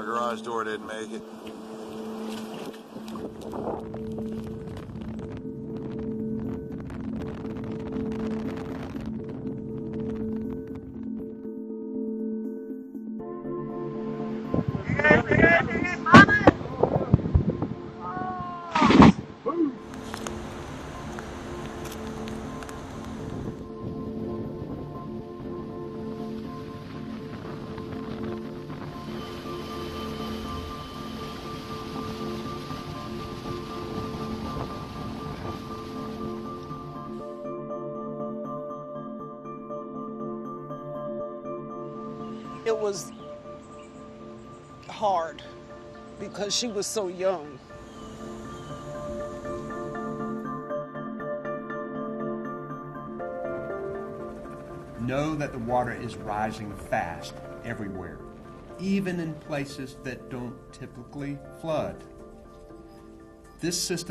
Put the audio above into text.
Our garage door didn't make it. It was hard because she was so young. Know that the water is rising fast everywhere, even in places that don't typically flood. This system